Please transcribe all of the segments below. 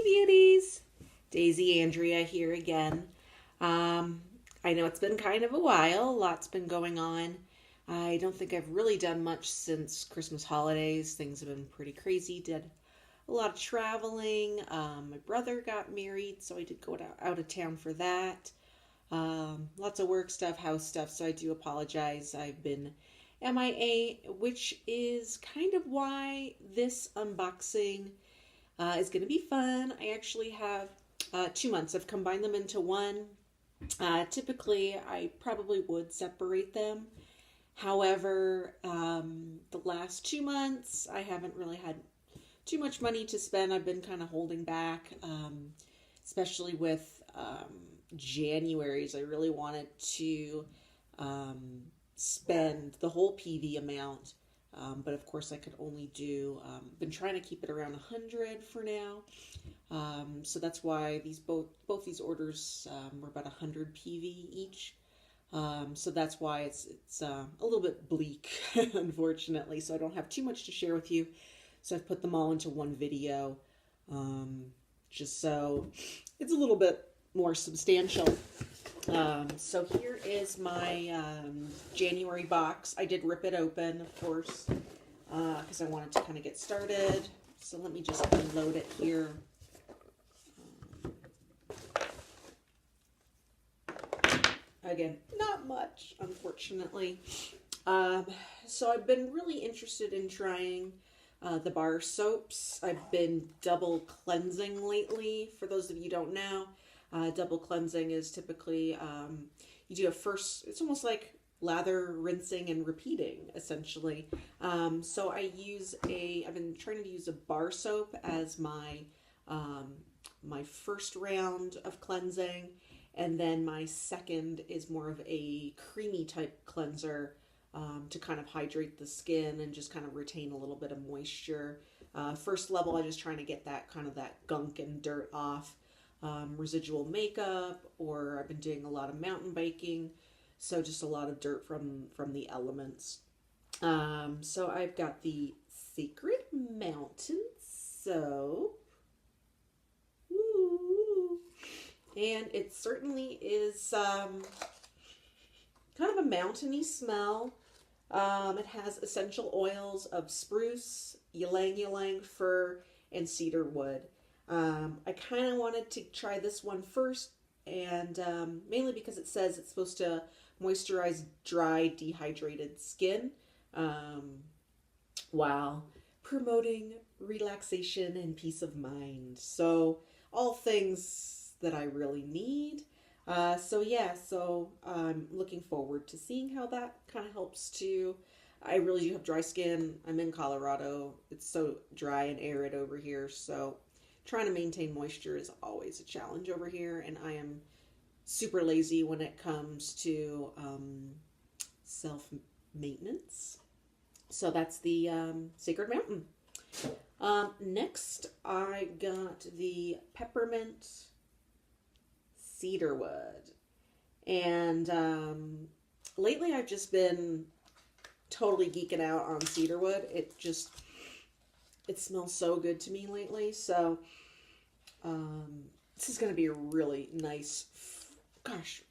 Hey beauties, Daisy Andrea here again. I know it's been kind of a while, a lot's been going on. I don't think I've really done much since Christmas holidays. Things have been pretty crazy. Did a lot of traveling. My brother got married, so I did go out of town for that. Lots of work stuff, house stuff, so I do apologize. I've been MIA, which is kind of why this unboxing is going to be fun. I actually have 2 months. I've combined them into one. Typically, I probably would separate them. However, the last 2 months, I haven't really had too much money to spend. I've been kind of holding back, especially with January's. I really wanted to spend the whole PV amount. But of course I could only do, been trying to keep it around 100 for now. So that's why both these orders were about 100 PV each. So that's why it's a little bit bleak, unfortunately. So I don't have too much to share with you. So I've put them all into one video, just so it's a little bit more substantial. So here is my January box. I did rip it open, of course, because I wanted to kind of get started. So let me just unload it here. Again, not much, unfortunately. So I've been really interested in trying the bar soaps. I've been double cleansing lately. For those of you who don't know, double cleansing is typically, you do a first, it's almost like lather, rinsing, and repeating, essentially. So I've been trying to use a bar soap as my first round of cleansing, and then my second is more of a creamy type cleanser to kind of hydrate the skin and just kind of retain a little bit of moisture. First level, I'm just trying to get that kind of that gunk and dirt off. Residual makeup, or I've been doing a lot of mountain biking, so just a lot of dirt from the elements. So I've got the Sacred Mountain soap. Ooh. And it certainly is kind of a mountainy smell. It has essential oils of spruce, ylang ylang, fir, and cedar wood. I kind of wanted to try this one first, and mainly because it says it's supposed to moisturize dry, dehydrated skin while promoting relaxation and peace of mind. So all things that I really need. So I'm looking forward to seeing how that kind of helps to. I really do have dry skin. I'm in Colorado. It's so dry and arid over here, so trying to maintain moisture is always a challenge over here, and I am super lazy when it comes to self-maintenance. So that's the Sacred Mountain. Next, I got the Peppermint Cedarwood. And lately I've just been totally geeking out on cedarwood. It smells so good to me lately. So this is going to be a really nice,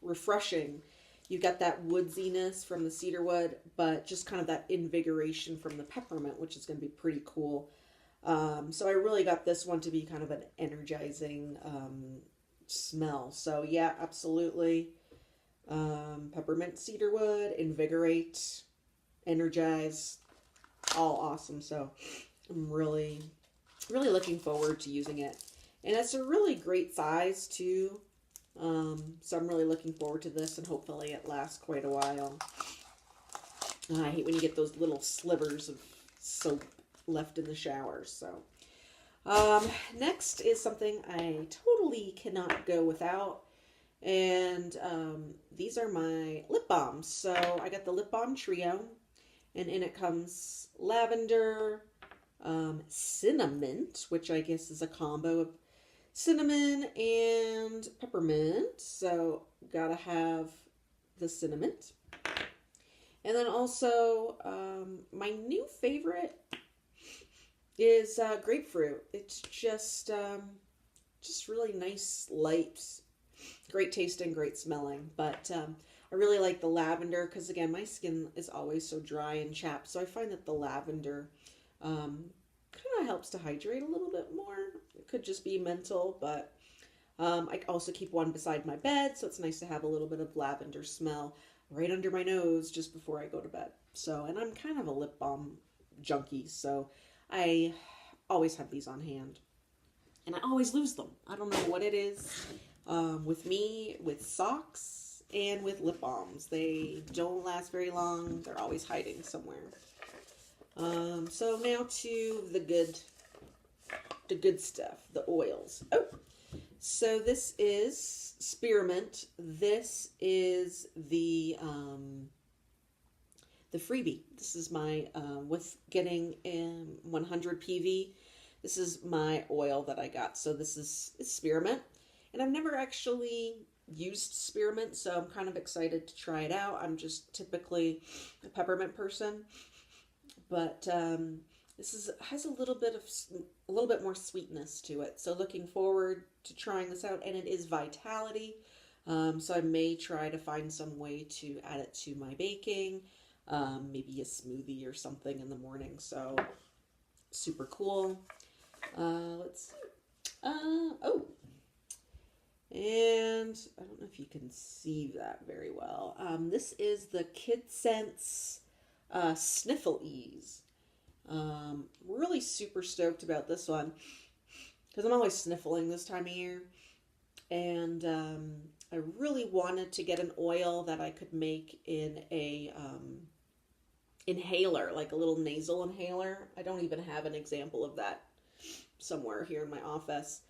refreshing. You've got that woodsiness from the cedarwood, but just kind of that invigoration from the peppermint, which is going to be pretty cool. So I really got this one to be kind of an energizing smell. So yeah, absolutely. Peppermint, cedarwood, invigorate, energize, all awesome. So I'm really looking forward to using it. And it's a really great size too. So I'm really looking forward to this, and hopefully it lasts quite a while. I hate when you get those little slivers of soap left in the shower. So next is something I totally cannot go without. And these are my lip balms. So I got the lip balm trio, and in it comes lavender, cinnamon, which I guess is a combo of cinnamon and peppermint. So gotta have the cinnamon. And then also my new favorite is grapefruit. It's just just really nice, light, great tasting, great smelling. But I really like the lavender because, again, my skin is always so dry and chapped. So I find that the lavender kind of helps to hydrate a little bit more. It could just be mental, but I also keep one beside my bed. So it's nice to have a little bit of lavender smell right under my nose just before I go to bed. So, and I'm kind of a lip balm junkie. So I always have these on hand. And I always lose them. I don't know what it is with me, with socks, and with lip balms. They don't last very long. They're always hiding somewhere. So now to the good stuff, the oils. Oh, so this is spearmint. This is the freebie. This is my with getting 100 PV. This is my oil that I got. So this is spearmint. And I've never actually used spearmint, so I'm kind of excited to try it out. I'm just typically a peppermint person. But this has a little bit more sweetness to it. So looking forward to trying this out. And it is Vitality. So I may try to find some way to add it to my baking. Maybe a smoothie or something in the morning. So super cool. Let's see. Oh, and I don't know if you can see that very well. This is the Kid Sense Sniffle Ease. Really super stoked about this one because I'm always sniffling this time of year, and I really wanted to get an oil that I could make in a inhaler, like a little nasal inhaler. I don't even have an example of that somewhere here in my office.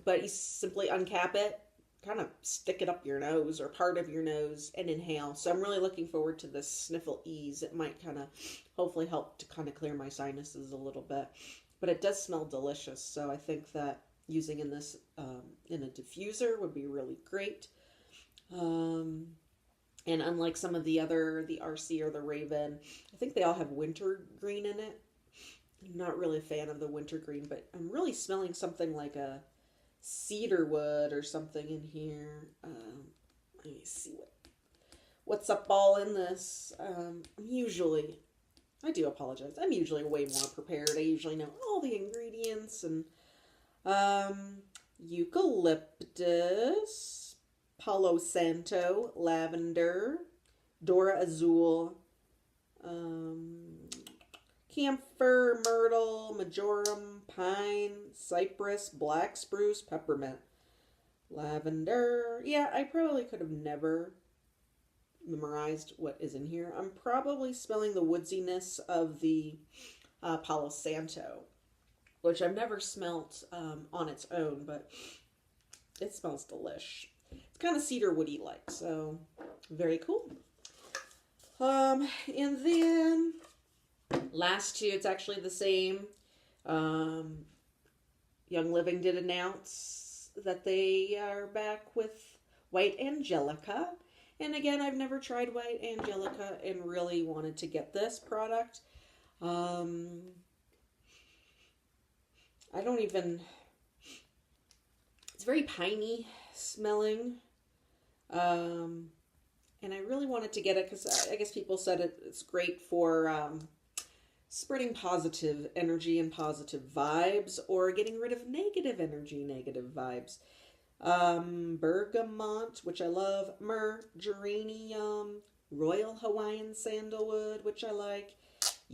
But you simply uncap it, kind of stick it up your nose or part of your nose and inhale. So I'm really looking forward to this Sniffle Ease. It might kind of hopefully help to kind of clear my sinuses a little bit. But it does smell delicious. So I think that using in this in a diffuser would be really great. And unlike some of the RC or the Raven, I think they all have wintergreen in it. I'm not really a fan of the wintergreen, but I'm really smelling something like a cedarwood or something in here. Let me see what's up all in this. I do apologize. I'm usually way more prepared. I usually know all the ingredients and eucalyptus, Palo Santo, lavender, Dora Azul, camphor, myrtle, majoram, pine, cypress, black spruce, peppermint, lavender. Yeah, I probably could have never memorized what is in here. I'm probably smelling the woodsiness of the Palo Santo, which I've never smelt on its own, but it smells delish. It's kind of cedar woody like, so very cool. And then last two, it's actually the same. Young Living did announce that they are back with White Angelica. And again, I've never tried White Angelica and really wanted to get this product. It's very piney smelling. And I really wanted to get it because I guess people said it's great for spreading positive energy and positive vibes, or getting rid of negative energy, negative vibes. Bergamot, which I love. Myrrh, geranium, Royal Hawaiian sandalwood, which I like.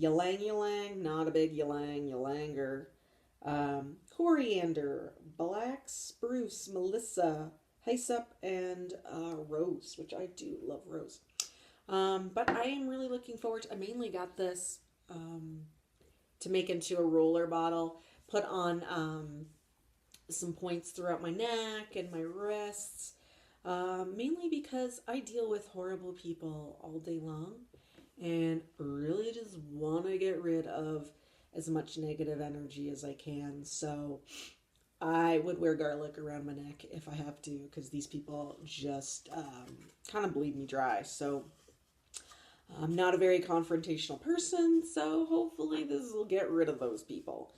Ylang ylang, not a big ylanger. Coriander, black spruce, melissa, hyssop, and rose, which I do love rose. But I am really looking forward to, I mainly got this to make into a roller bottle, put on some points throughout my neck and my wrists, mainly because I deal with horrible people all day long and really just want to get rid of as much negative energy as I can. So I would wear garlic around my neck if I have to, because these people just kind of bleed me dry. So I'm not a very confrontational person, so hopefully this will get rid of those people.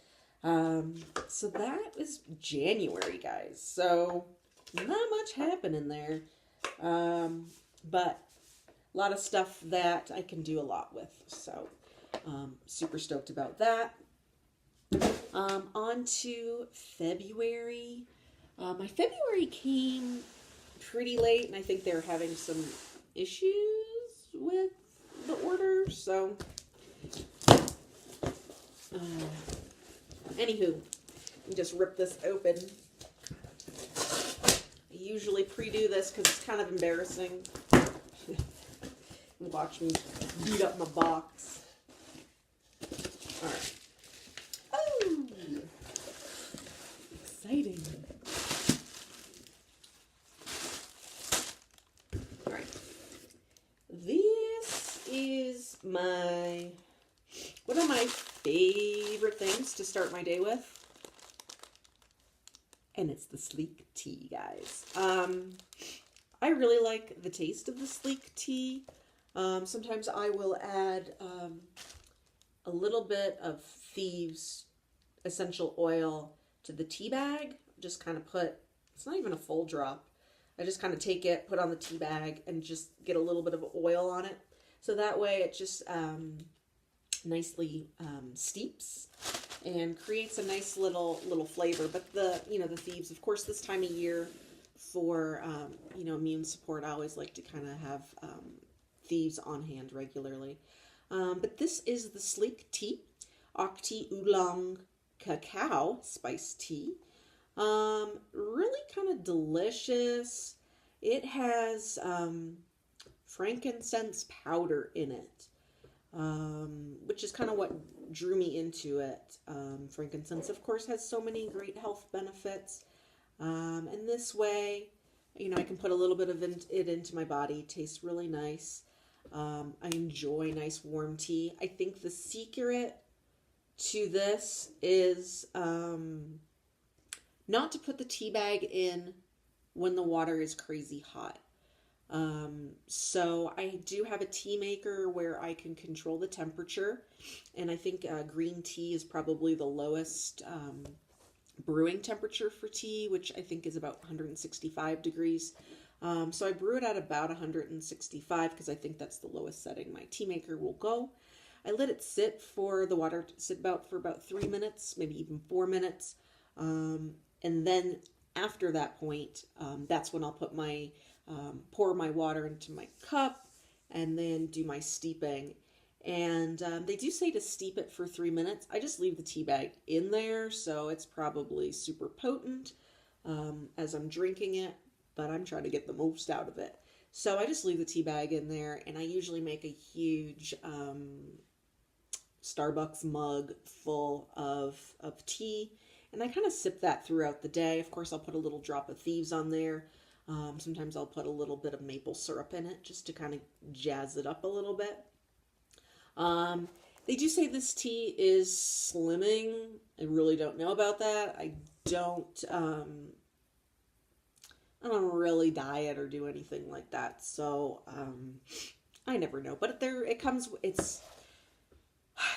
So that is January, guys. So not much happening there. But a lot of stuff that I can do a lot with. So super stoked about that. On to February. My February came pretty late, and I think they're having some issues with the order. So, anywho, just rip this open. I usually pre-do this because it's kind of embarrassing. Watch me beat up my box. All right. Oh, exciting. All right. This is one of my favorite things to start my day with. And it's the slique tea, guys. I really like the taste of the slique tea. Sometimes I will add a little bit of Thieves essential oil to the tea bag. Just kind of it's not even a full drop. I just kind of take it, put on the tea bag, and just get a little bit of oil on it. So that way it just nicely steeps and creates a nice little flavor. But the Thieves, of course, this time of year for immune support, I always like to kind of have Thieves on hand regularly. But this is the slique tea, Octi Oolong Cacao Spice Tea. Really kind of delicious. It has frankincense powder in it, which is kind of what drew me into it. Frankincense, of course, has so many great health benefits. And this way, I can put a little bit of it into my body. It tastes really nice. I enjoy nice warm tea. I think the secret to this is not to put the tea bag in when the water is crazy hot. So I do have a tea maker where I can control the temperature, and I think green tea is probably the lowest brewing temperature for tea, which I think is about 165 degrees. So I brew it at about 165 because I think that's the lowest setting my tea maker will go. I let it sit for the water to sit for about 3 minutes, maybe even 4 minutes. And then after that point, that's when I'll put pour my water into my cup and then do my steeping. And they do say to steep it for 3 minutes. I just leave the tea bag in there, so it's probably super potent as I'm drinking it, but I'm trying to get the most out of it. So I just leave the tea bag in there, and I usually make a huge Starbucks mug full of tea, and I kind of sip that throughout the day. Of course, I'll put a little drop of Thieves on there. Sometimes I'll put a little bit of maple syrup in it just to kind of jazz it up a little bit. They do say this tea is slimming. I really don't know about that. I don't really diet or do anything like that, so I never know. But it's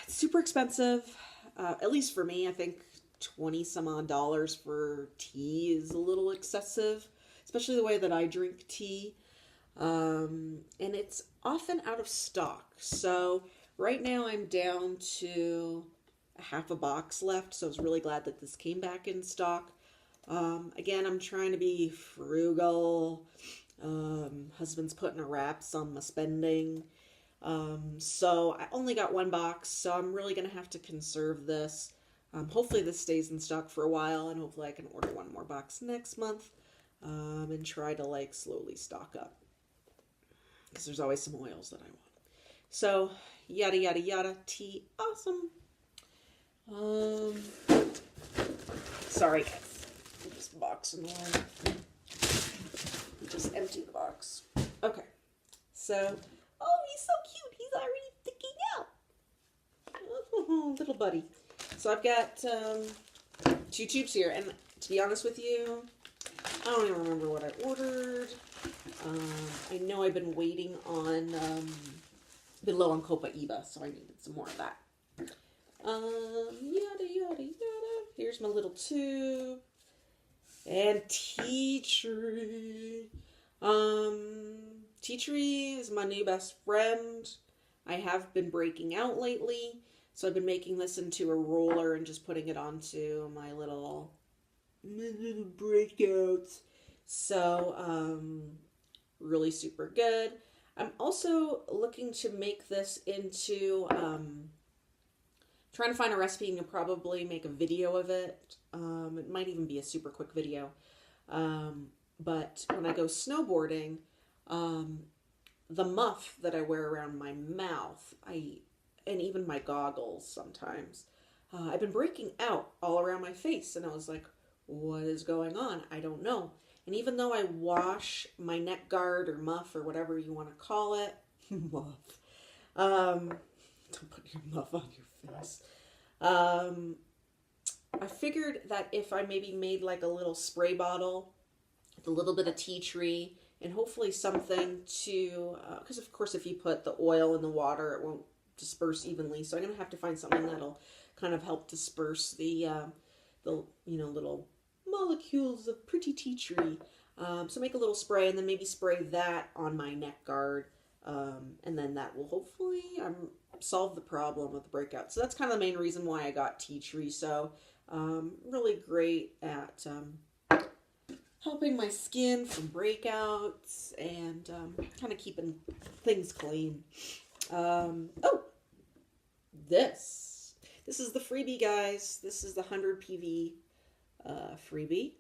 super expensive, at least for me. I think 20 some odd dollars for tea is a little excessive, especially the way that I drink tea. And it's often out of stock. So right now I'm down to a half a box left, so I was really glad that this came back in stock. Again, I'm trying to be frugal. Husband's putting a wraps on my spending. So I only got one box, so I'm really going to have to conserve this. Hopefully this stays in stock for a while, and hopefully I can order one more box next month, and try to slowly stock up, because there's always some oils that I want. So yada yada yada, tea, awesome. Sorry guys, I'm just boxing away. Just empty the box. Okay, so he's so cute. He's already sticking out. Oh, little buddy. So I've got 2 tubes here, and to be honest with you, I don't even remember what I ordered. I know I've been waiting on, been low on copaiba, so I needed some more of that. Yada, yada, yada. Here's my little tube. And tea tree. Tea tree is my new best friend. I have been breaking out lately, so I've been making this into a roller and just putting it onto my little breakouts. So, really super good. I'm also looking to make this into, trying to find a recipe and you'll probably make a video of it. It might even be a super quick video. But when I go snowboarding, the muff that I wear around my mouth, and even my goggles sometimes, I've been breaking out all around my face, and I was like, what is going on? I don't know. And even though I wash my neck guard or muff or whatever you want to call it, muff, don't put your muff on your face. I figured that if I maybe made like a little spray bottle with a little bit of tea tree and hopefully something to, because of course if you put the oil in the water, it won't disperse evenly. So I'm going to have to find something that'll kind of help disperse the little molecules of pretty tea tree. So make a little spray and then maybe spray that on my neck guard. And then that will hopefully solve the problem with the breakout. So that's kind of the main reason why I got tea tree. So really great at helping my skin from breakouts and kind of keeping things clean. This is the freebie, guys. This is the 100 PV freebie.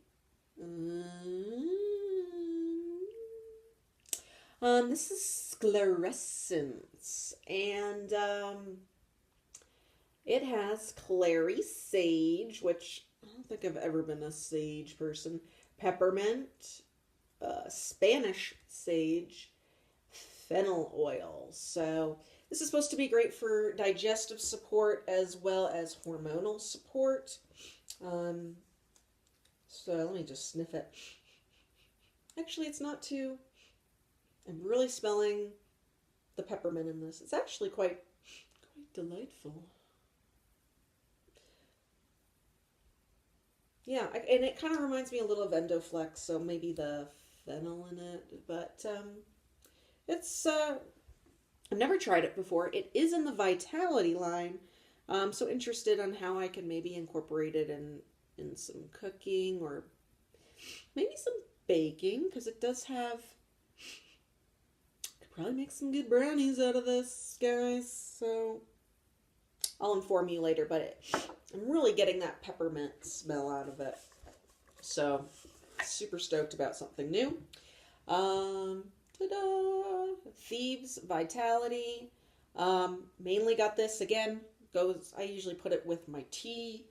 This is sclerescence, and it has clary sage, which I don't think I've ever been a sage person, peppermint, Spanish sage, fennel oil. So this is supposed to be great for digestive support as well as hormonal support. So let me just sniff it. Actually, it's not too... I'm really smelling the peppermint in this. It's actually quite delightful. Yeah, and it kind of reminds me a little of Endoflex, so maybe the fennel in it. But it's... I've never tried it before. It is in the Vitality line. So interested on how I can maybe incorporate it in some cooking or maybe some baking, because it does have... Could probably make some good brownies out of this, guys. So I'll inform you later, but I'm really getting that peppermint smell out of it. So super stoked about something new. Ta-da! Thieves Vitality. Mainly got this again. I usually put it with my tea.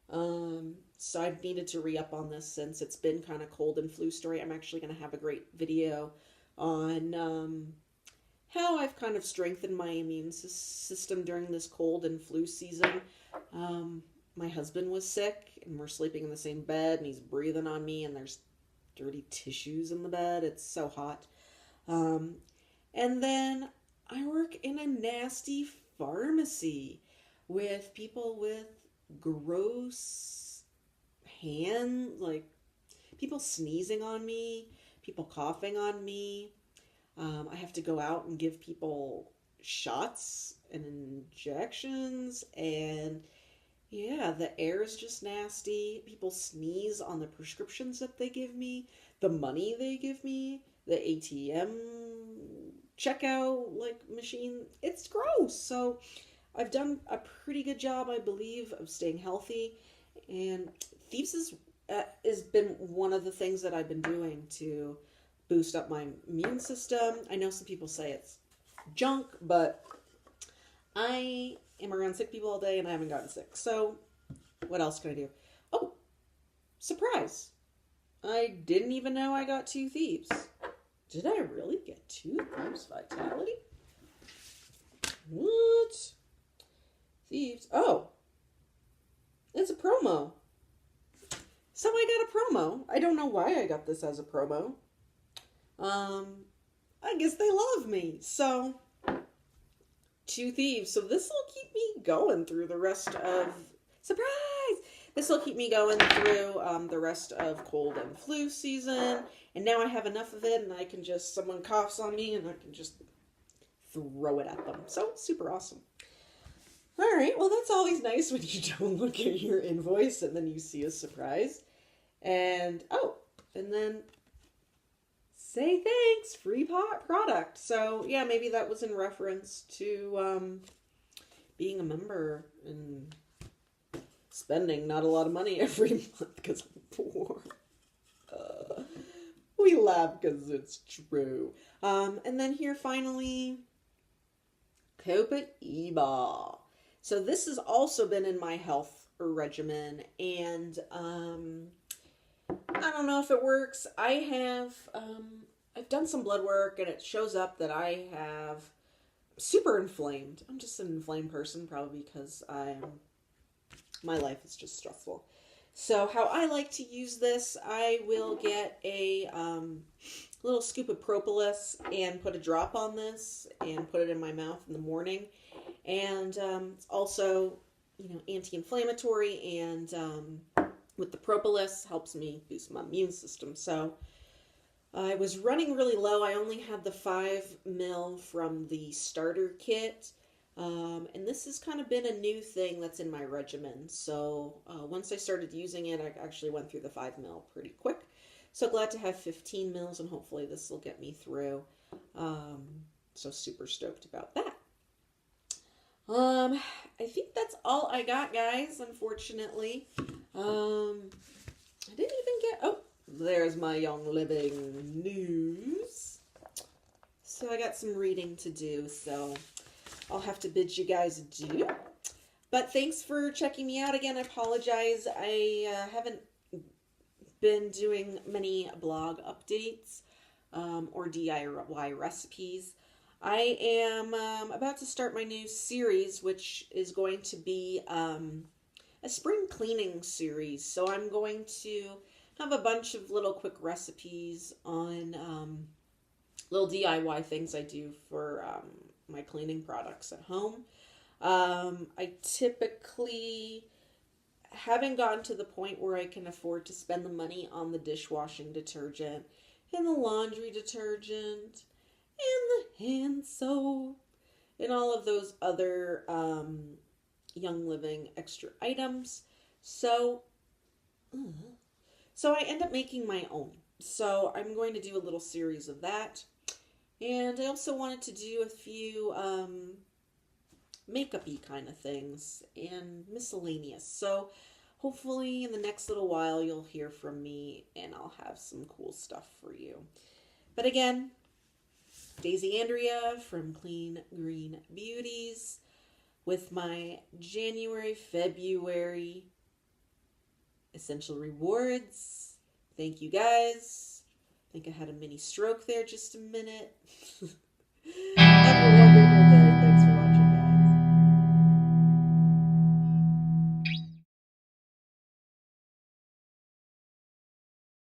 So I've needed to re-up on this since it's been kind of cold and flu story. I'm actually going to have a great video on how I've kind of strengthened my immune system during this cold and flu season. My husband was sick and we're sleeping in the same bed and he's breathing on me and there's dirty tissues in the bed. It's so hot. And then I work in a nasty pharmacy with people with gross like people sneezing on me, people coughing on me. I have to go out and give people shots and injections, and yeah, the air is just nasty. People sneeze on the prescriptions that they give me, the money they give me, the ATM checkout machine. It's gross. So I've done a pretty good job, I believe, of staying healthy, and Thieves has been one of the things that I've been doing to boost up my immune system. I know some people say it's junk, but I am around sick people all day and I haven't gotten sick. So what else can I do? Oh, surprise. I didn't even know I got 2 Thieves. Did I really get 2 Thieves Vitality? What? Thieves. Oh, it's a promo. So I got a promo. I don't know why I got this as a promo. I guess they love me. So 2 thieves. So this will keep me going through the rest of... Surprise! This will keep me going through the rest of cold and flu season. And now I have enough of it, and I can just... Someone coughs on me, and I can just throw it at them. So, super awesome. All right, well, that's always nice when you don't look at your invoice, and then you see a surprise. And, oh, and then... Say thanks, free product. So, yeah, maybe that was in reference to being a member and spending not a lot of money every month because I'm poor. We laugh because it's true. And then here, finally, copaiba. So this has also been in my health regimen, and I don't know if it works. I've done some blood work, and it shows up that I have super inflamed. I'm just an inflamed person, probably because my life is just stressful. So how I like to use this, I will get a little scoop of propolis and put a drop on this and put it in my mouth in the morning. And it's also, anti-inflammatory, and with the propolis helps me boost my immune system. So I was running really low. I only had the 5 ml from the starter kit. And this has kind of been a new thing that's in my regimen. So once I started using it, I actually went through the 5 ml pretty quick. So glad to have 15 mils, and hopefully this will get me through. So super stoked about that. I think that's all I got, guys, unfortunately. I didn't even get... Oh, there's my Young Living news. So I got some reading to do, so I'll have to bid you guys adieu. But thanks for checking me out again. I apologize. I haven't been doing many blog updates or DIY recipes. I am about to start my new series, which is going to be a spring cleaning series. So I'm going to have a bunch of little quick recipes on little DIY things I do for my cleaning products at home. I typically haven't gotten to the point where I can afford to spend the money on the dishwashing detergent and the laundry detergent and the hand soap and all of those other Young Living extra items. So I end up making my own. So I'm going to do a little series of that. And I also wanted to do a few makeup-y kind of things and miscellaneous. So hopefully in the next little while you'll hear from me and I'll have some cool stuff for you. But again, Daisy Andrea from Clean Green Beauties with my January-February essential rewards. Thank you guys. I think I had a mini stroke there just a minute.